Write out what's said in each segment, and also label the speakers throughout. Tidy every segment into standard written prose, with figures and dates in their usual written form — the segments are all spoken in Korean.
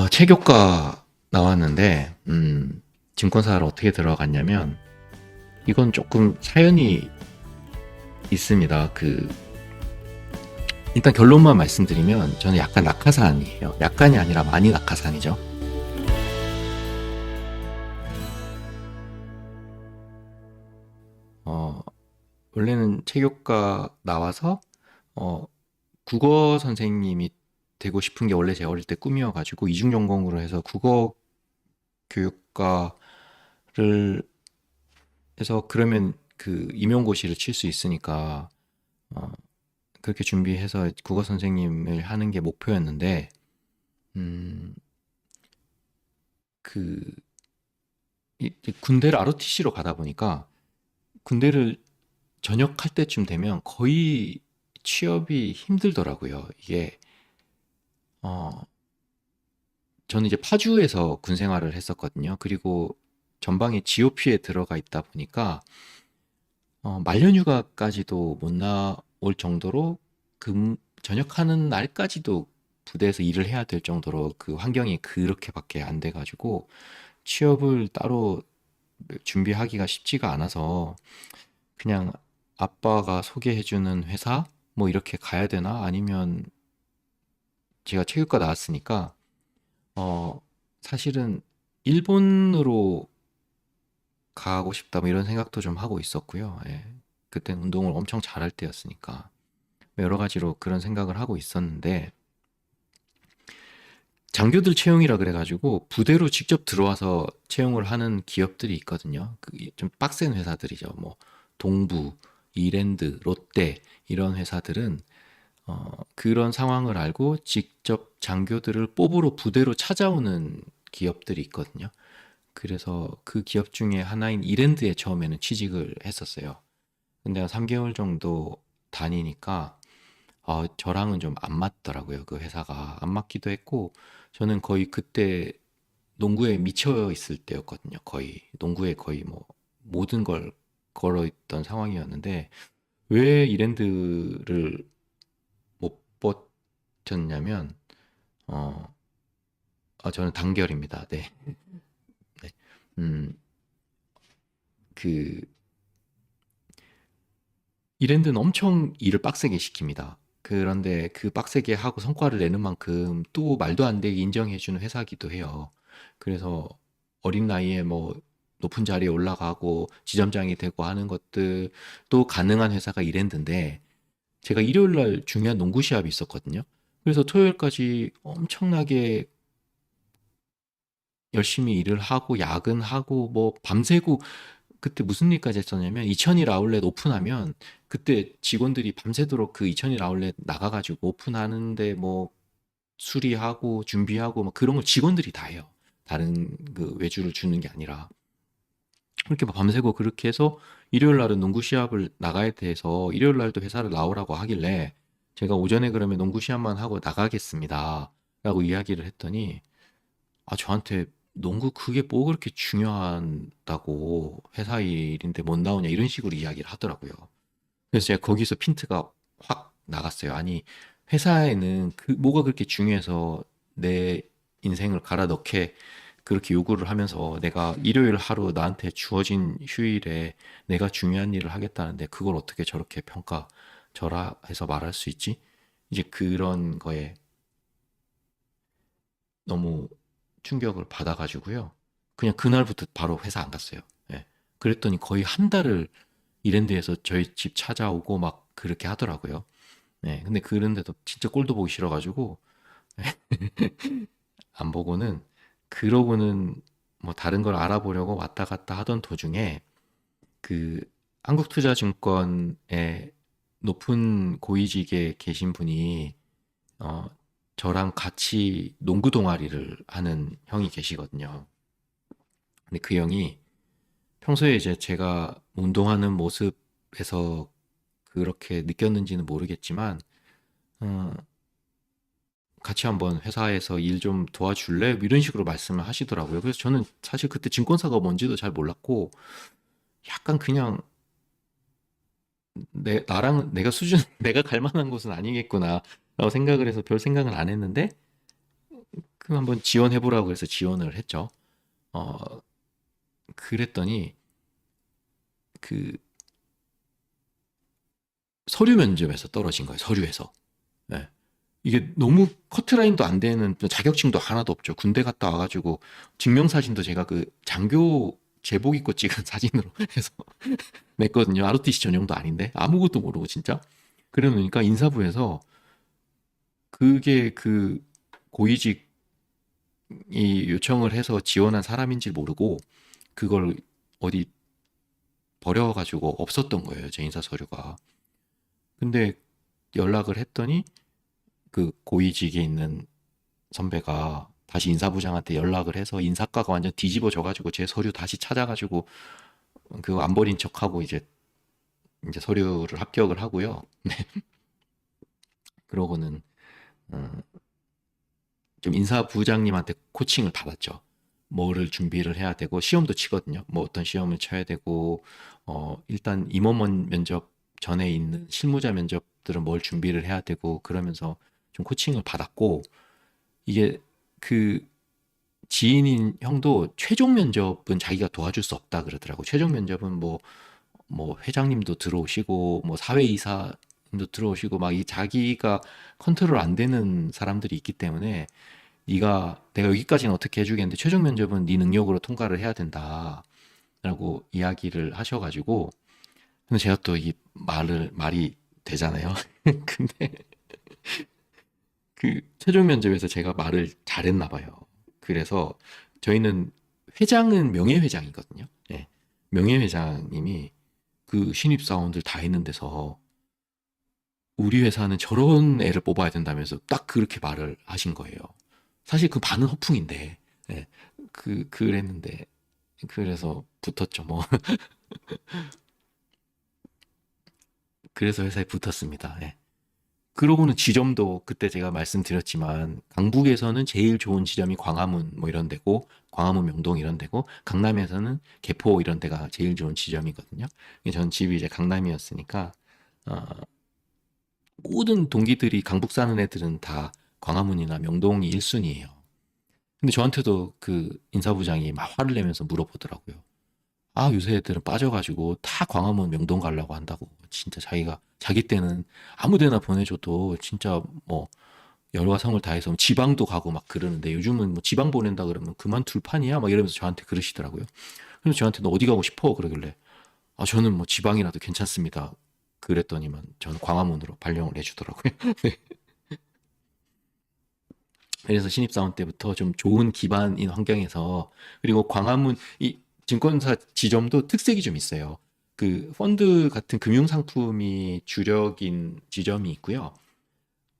Speaker 1: 체교과 나왔는데, 증권사를 어떻게 들어갔냐면, 이건 조금 사연이 있습니다. 일단 결론만 말씀드리면, 저는 약간 낙하산이에요. 약간이 아니라 많이 낙하산이죠. 어, 원래는 체교과 나와서, 어, 국어 선생님이 되고 싶은 게 원래 제 어릴 때 꿈이어가지고, 이중전공으로 해서 국어 교육과를 해서 그러면 그 임용고시를 칠 수 있으니까, 어, 그렇게 준비해서 국어 선생님을 하는 게 목표였는데, 음, 그, 군대를 ROTC로 가다 보니까, 군대를 전역할 때쯤 되면 거의 취업이 힘들더라고요. 어, 저는 이제 파주에서 군 생활을 했었거든요. 그리고 전방에 GOP에 들어가 있다 보니까, 말년휴가까지도 못 나올 정도로 전역하는 날까지도 부대에서 일을 해야 될 정도로 그 환경이 그렇게밖에 안 돼가지고 취업을 따로 준비하기가 쉽지가 않아서 그냥 아빠가 소개해주는 회사 뭐 이렇게 가야 되나 아니면 제가 체육과 나왔으니까 어 사실은 일본으로 가고 싶다 뭐 이런 생각도 좀 하고 있었고요. 예. 그땐 운동을 엄청 잘할 때였으니까 여러 가지로 그런 생각을 하고 있었는데 장교들 채용이라 그래가지고 부대로 직접 들어와서 채용을 하는 기업들이 있거든요. 좀 빡센 회사들이죠. 뭐 동부, 이랜드, 롯데 이런 회사들은 그런 상황을 알고 직접 장교들을 뽑으러 부대로 찾아오는 기업들이 있거든요. 그래서 그 기업 중에 하나인 이랜드에 처음에는 취직을 했었어요. 근데 한 3개월 정도 다니니까 저랑은 좀 안 맞더라고요. 그 회사가 안 맞기도 했고 저는 거의 그때 농구에 미쳐 있을 때였거든요. 거의 농구에 거의 뭐 모든 걸 걸어 있던 상황이었는데 왜 이랜드를 못 버텼냐면 어, 저는 단결입니다. 네. 네. 음, 그 이랜드는 엄청 일을 빡세게 시킵니다. 그런데 그 빡세게 하고 성과를 내는 만큼 또 말도 안 되게 인정해주는 회사기도 해요. 그래서 어린 나이에 뭐 높은 자리에 올라가고 지점장이 되고 하는 것들도 가능한 회사가 이랜드인데 제가 일요일 날 중요한 농구 시합이 있었거든요. 그래서 토요일까지 엄청나게 열심히 일을 하고 야근하고 뭐 밤새고 그때 무슨 일까지 했었냐면 이천일 아울렛 오픈하면 그때 직원들이 밤새도록 그 이천일 아울렛 나가가지고 오픈하는데 뭐 수리하고 준비하고 막 그런 걸 직원들이 다 해요. 다른 그 외주를 주는 게 아니라 그렇게 막 밤새고 그렇게 해서 일요일 날은 농구 시합을 나가야 돼서 일요일 날도 회사를 나오라고 하길래 제가 오전에 그러면 농구 시합만 하고 나가겠습니다. 라고 이야기를 했더니 저한테 농구 그게 뭐 그렇게 중요하다고 회사 일인데 못 나오냐 이런 식으로 이야기를 하더라고요. 그래서 제가 거기서 핀트가 확 나갔어요. 아니, 회사에는 그 뭐가 그렇게 중요해서 내 인생을 갈아 넣게 그렇게 요구를 하면서 내가 일요일 하루 나한테 주어진 휴일에 내가 중요한 일을 하겠다는데 그걸 어떻게 저렇게 평가절하해서 말할 수 있지? 이제 그런 거에 너무 충격을 받아가지고요. 그냥 그날부터 바로 회사 안 갔어요. 예. 그랬더니 거의 한 달을 이랜드에서 저희 집 찾아오고 막 그렇게 하더라고요. 네, 근데 그런데도 진짜 꼴도 보기 싫어가지고 안 보고는 그러고는 뭐 다른 걸 알아보려고 왔다 갔다 하던 도중에 그 한국투자증권에 높은 고위직에 계신 분이 어 저랑 같이 농구 동아리를 하는 형이 계시거든요. 근데 그 형이 평소에 이제 제가 운동하는 모습에서 그렇게 느꼈는지는 모르겠지만 어, 같이 한번 회사에서 일 좀 도와줄래? 뭐 이런 식으로 말씀을 하시더라고요. 그래서 저는 사실 그때 증권사가 뭔지도 잘 몰랐고 약간 그냥 나랑 내가 수준 내가 갈 만한 곳은 아니겠구나라고 생각을 해서 별 생각을 안 했는데 그럼 한번 지원해보라고 해서 지원을 했죠. 어, 그랬더니 그 서류 면접에서 떨어진 거예요. 서류에서. 예. 이게 너무 커트라인도 안 되는 자격증도 하나도 없죠. 군대 갔다 와가지고 증명사진도 제가 그 장교 제복 입고 찍은 사진으로 해서 냈거든요. ROTC 전형도 아닌데 아무것도 모르고 진짜. 그래 놓으니까 인사부에서 그게 그 고위직이 요청을 해서 지원한 사람인지 모르고 그걸 어디 버려가지고 없었던 거예요. 제 인사 서류가. 근데 연락을 했더니 그 고위직에 있는 선배가 다시 인사부장한테 연락을 해서 인사과가 완전 뒤집어져가지고 제 서류 다시 찾아가지고 그거 안 버린 척하고 이제 서류를 합격을 하고요. 네. 그러고는 좀 인사부장님한테 코칭을 받았죠. 뭐를 준비를 해야 되고 시험도 치거든요. 뭐 어떤 시험을 쳐야 되고 일단 임원원 면접 전에 있는 실무자 면접들은 뭘 준비를 해야 되고 그러면서 좀 코칭을 받았고 이게 그 지인인 형도 최종 면접은 자기가 도와줄 수 없다 그러더라고. 최종 면접은 뭐 회장님도 들어오시고 뭐 사회이사님도 들어오시고 막 이 자기가 컨트롤 안 되는 사람들이 있기 때문에 네가 내가 여기까지는 어떻게 해주겠는데 최종 면접은 네 능력으로 통과를 해야 된다라고 이야기를 하셔가지고 근데 제가 또 이 말이 되잖아요. 근데 그 최종 면접에서 제가 말을 잘했나 봐요. 그래서 저희는 회장은 명예회장이거든요. 예. 명예회장님이 그 신입사원들 다 있는 데서 우리 회사는 저런 애를 뽑아야 된다면서 딱 그렇게 말을 하신 거예요. 사실 그 반은 허풍인데, 예. 그랬는데, 그래서 붙었죠, 뭐. 그래서 회사에 붙었습니다. 예. 그러고는 지점도 그때 제가 말씀드렸지만 강북에서는 제일 좋은 지점이 광화문 뭐 이런 데고 광화문 명동 이런 데고 강남에서는 개포 이런 데가 제일 좋은 지점이거든요. 전 집이 이제 강남이었으니까 어, 모든 동기들이 강북 사는 애들은 다 광화문이나 명동이 1순위예요. 근데 저한테도 그 인사부장이 막 화를 내면서 물어보더라고요. 아, 요새 애들은 빠져가지고 다 광화문 명동 가려고 한다고. 진짜 자기가, 자기 때는 아무 데나 보내줘도 진짜 뭐, 열과 성을 다해서 지방도 가고 막 그러는데 요즘은 뭐 지방 보낸다 그러면 그만둘 판이야? 막 이러면서 저한테 그러시더라고요. 그래서 저한테 너 어디 가고 싶어? 그러길래. 아, 저는 뭐 지방이라도 괜찮습니다. 그랬더니만 저는 광화문으로 발령을 해주더라고요. 네. 그래서 신입사원 때부터 좀 좋은 기반인 환경에서 그리고 광화문 이 증권사 지점도 특색이 좀 있어요. 그 펀드 같은 금융 상품이 주력인 지점이 있고요.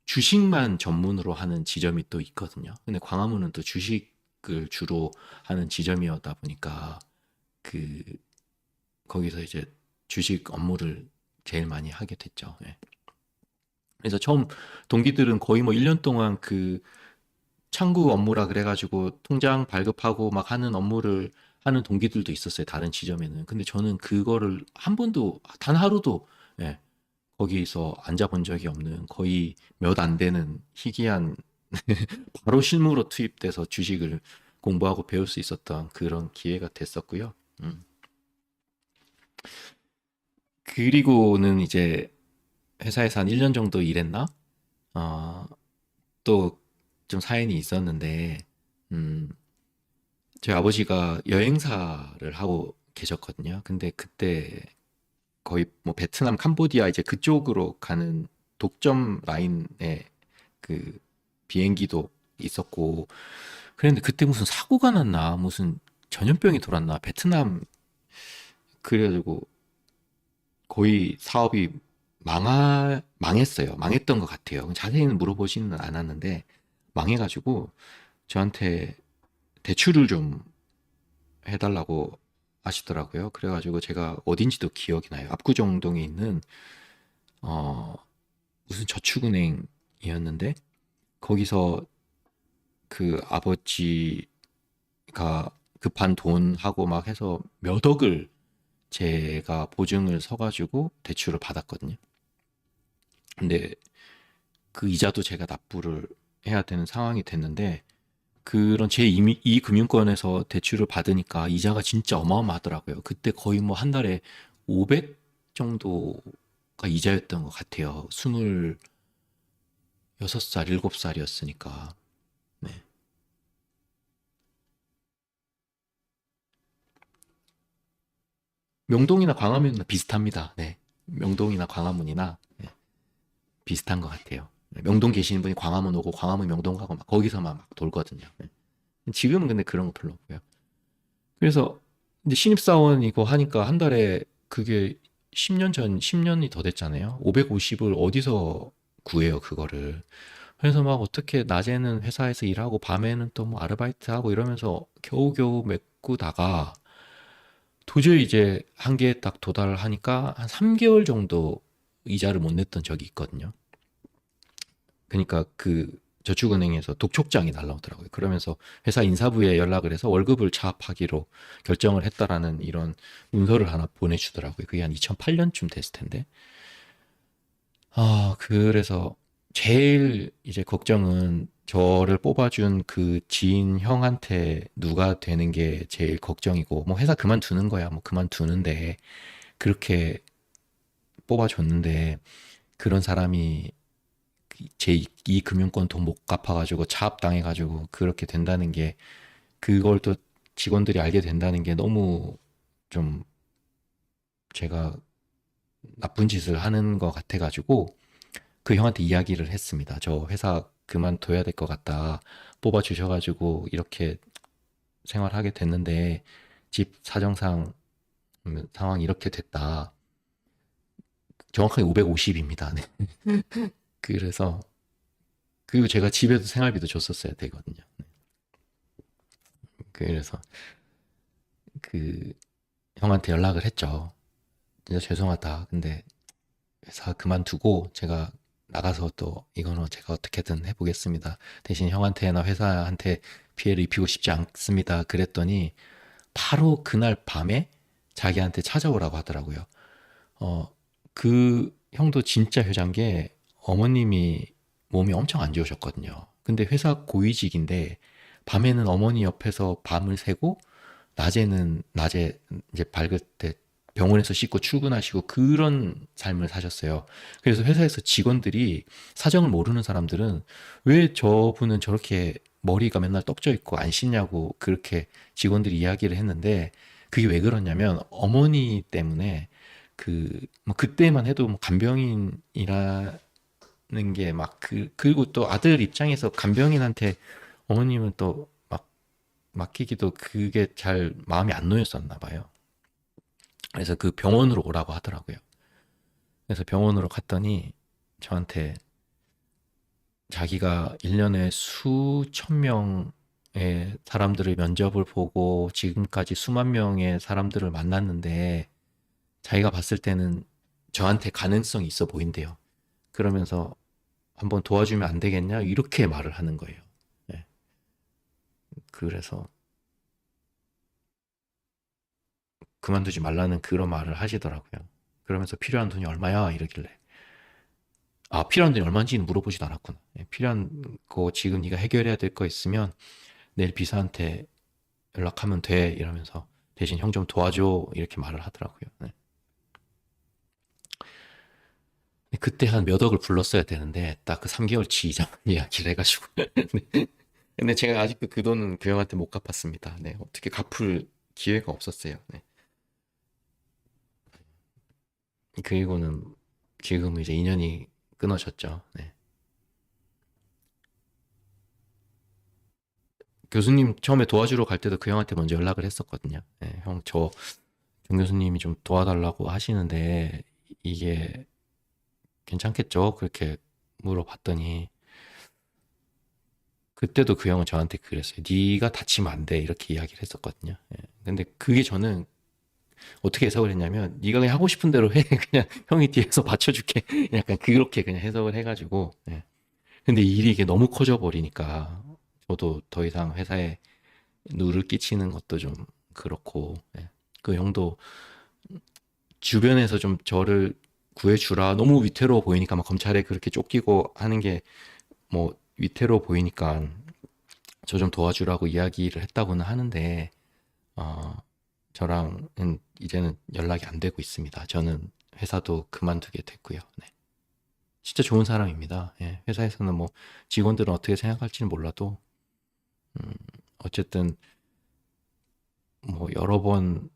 Speaker 1: 주식만 전문으로 하는 지점이 또 있거든요. 근데 광화문은 또 주식을 주로 하는 지점이었다 보니까 그 거기서 이제 주식 업무를 제일 많이 하게 됐죠. 예. 그래서 처음 동기들은 거의 뭐 1년 동안 그 창구 업무라 그래가지고 통장 발급하고 막 하는 업무를 하는 동기들도 있었어요. 다른 지점에는. 근데 저는 그거를 한 번도 단 하루도 예, 거기서 앉아본 적이 없는 거의 몇 안 되는 희귀한 바로 실무로 투입돼서 주식을 공부하고 배울 수 있었던 그런 기회가 됐었고요. 그리고는 이제 회사에서 한 1년 정도 일했나? 또 좀 사연이 있었는데, 음, 저희 아버지가 여행사를 하고 계셨거든요. 근데 그때 거의 뭐 베트남, 캄보디아 이제 그쪽으로 가는 독점 라인에 그 비행기도 있었고, 그랬는데 그때 무슨 사고가 났나, 무슨 전염병이 돌았나, 베트남, 그래가지고 거의 사업이 망했어요. 망했던 것 같아요. 자세히는 물어보지는 않았는데, 망해가지고 저한테 대출을 좀 해달라고 하시더라고요. 그래가지고 제가 어딘지도 기억이 나요. 압구정동에 있는 어 무슨 저축은행이었는데 거기서 그 아버지가 급한 돈하고 막 해서 몇 억을 제가 보증을 서가지고 대출을 받았거든요. 근데 그 이자도 제가 납부를 해야 되는 상황이 됐는데 그런 제2금융권에서 대출을 받으니까 이자가 진짜 어마어마하더라고요. 그때 거의 뭐 한 달에 500 정도가 이자였던 것 같아요. 26살, 7살이었으니까. 네. 명동이나 광화문이나 비슷합니다. 네. 명동이나 광화문이나 네, 비슷한 것 같아요. 네, 명동 계시는 분이 광화문 오고 광화문 명동 가고 막 거기서만 막 돌거든요. 네. 지금은 근데 그런 거 별로 없고요. 그래서 이제 신입사원이고 하니까 한 달에 그게 10년 전, 10년이 더 됐잖아요. 550을 어디서 구해요, 그거를. 그래서 막 어떻게 낮에는 회사에서 일하고 밤에는 또 뭐 아르바이트 하고 이러면서 겨우겨우 메꾸다가 도저히 이제 한계에 딱 도달하니까 한 3개월 정도 이자를 못 냈던 적이 있거든요. 그러니까 그 저축은행에서 독촉장이 날라오더라고요. 그러면서 회사 인사부에 연락을 해서 월급을 차압하기로 결정을 했다라는 이런 문서를 하나 보내주더라고요. 그게 한 2008년쯤 됐을 텐데. 그래서 제일 이제 걱정은 저를 뽑아준 그 지인 형한테 누가 되는 게 제일 걱정이고, 뭐 회사 그만두는 거야. 뭐 그만두는데, 그렇게 뽑아줬는데, 그런 사람이 제 이 금융권 돈 못 갚아가지고 차압당해가지고 그렇게 된다는 게 그걸 또 직원들이 알게 된다는 게 너무 좀 제가 나쁜 짓을 하는 것 같아가지고 그 형한테 이야기를 했습니다. 저 회사 그만둬야 될 것 같다. 뽑아주셔가지고 이렇게 생활하게 됐는데 집 사정상 상황이 이렇게 됐다. 정확하게 550입니다. 그래서 그리고 제가 집에도 생활비도 줬었어야 되거든요. 그래서 그 형한테 연락을 했죠. 진짜 죄송하다. 근데 회사 그만두고 제가 나가서 또 이거는 제가 어떻게든 해보겠습니다. 대신 형한테나 회사한테 피해를 입히고 싶지 않습니다. 그랬더니 바로 그날 밤에 자기한테 찾아오라고 하더라고요. 어, 그 형도 진짜 효자인 게 어머님이 몸이 엄청 안 좋으셨거든요. 근데 회사 고위직인데 밤에는 어머니 옆에서 밤을 새고 낮에 이제 밝을 때 병원에서 씻고 출근하시고 그런 삶을 사셨어요. 그래서 회사에서 직원들이 사정을 모르는 사람들은 왜 저분은 저렇게 머리가 맨날 떡져 있고 안 씻냐고 그렇게 직원들이 이야기를 했는데 그게 왜 그러냐면 어머니 때문에 뭐 그때만 해도 뭐 간병인이라는 게 막 그리고 또 아들 입장에서 간병인한테 어머님은 또 맡기기도 그게 잘 마음이 안 놓였었나 봐요. 그래서 그 병원으로 오라고 하더라고요. 그래서 병원으로 갔더니 저한테 자기가 1년에 수천 명의 사람들을 면접을 보고 지금까지 수만 명의 사람들을 만났는데 자기가 봤을 때는 저한테 가능성이 있어 보인대요. 그러면서 한번 도와주면 안 되겠냐? 이렇게 말을 하는 거예요. 네. 그래서 그만두지 말라는 그런 말을 하시더라고요. 그러면서 필요한 돈이 얼마야? 이러길래. 필요한 돈이 얼마인지는 물어보지도 않았구나. 예, 필요한 거 지금 네가 해결해야 될 거 있으면 내일 비서한테 연락하면 돼. 이러면서 대신 형 좀 도와줘. 이렇게 말을 하더라고요. 네. 그때 한 몇 억을 불렀어야 되는데 딱 그 3개월치 이자 이야기를 해가지고. 네. 근데 제가 아직도 그 돈은 그 형한테 못 갚았습니다. 네. 어떻게 갚을 기회가 없었어요. 네. 그리고는 지금은 이제 인연이 끊어졌죠. 네. 교수님 처음에 도와주러 갈 때도 그 형한테 먼저 연락을 했었거든요. 네, 형, 정 교수님이 좀 도와달라고 하시는데 이게 괜찮겠죠? 그렇게 물어봤더니 그때도 그 형은 저한테 그랬어요. 네가 다치면 안 돼. 이렇게 이야기를 했었거든요. 예. 근데 그게 저는 어떻게 해석을 했냐면 네가 그냥 하고 싶은 대로 해. 그냥 형이 뒤에서 받쳐줄게. 약간 그렇게 그냥 해석을 해가지고. 예. 근데 이 일이 이게 너무 커져 버리니까 저도 더 이상 회사에 누를 끼치는 것도 좀 그렇고 예. 그 형도 주변에서 좀 저를 구해주라 너무 위태로워 보이니까 막 검찰에 그렇게 쫓기고 하는 게 뭐 위태로워 보이니까 저 좀 도와주라고 이야기를 했다고는 하는데 어, 저랑은 이제는 연락이 안 되고 있습니다. 저는 회사도 그만두게 됐고요. 네. 진짜 좋은 사람입니다. 예, 회사에서는 뭐 직원들은 어떻게 생각할지는 몰라도 음, 어쨌든 뭐 여러 번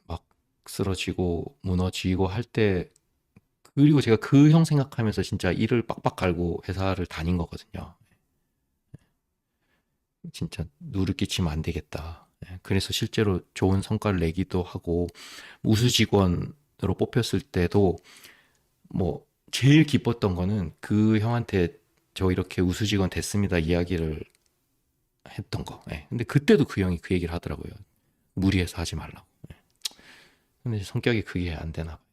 Speaker 1: 막 쓰러지고 무너지고 할 때 그리고 제가 그 형 생각하면서 진짜 이를 빡빡 갈고 회사를 다닌 거거든요. 진짜 누를 끼치면 안 되겠다. 예, 그래서 실제로 좋은 성과를 내기도 하고 우수 직원으로 뽑혔을 때도 뭐 제일 기뻤던 거는 그 형한테 저 이렇게 우수 직원 됐습니다 이야기를 했던 거. 예. 근데 그때도 그 형이 그 얘기를 하더라고요. 무리해서 하지 말라고. 예. 근데 성격이 그게 안 되나 봐요.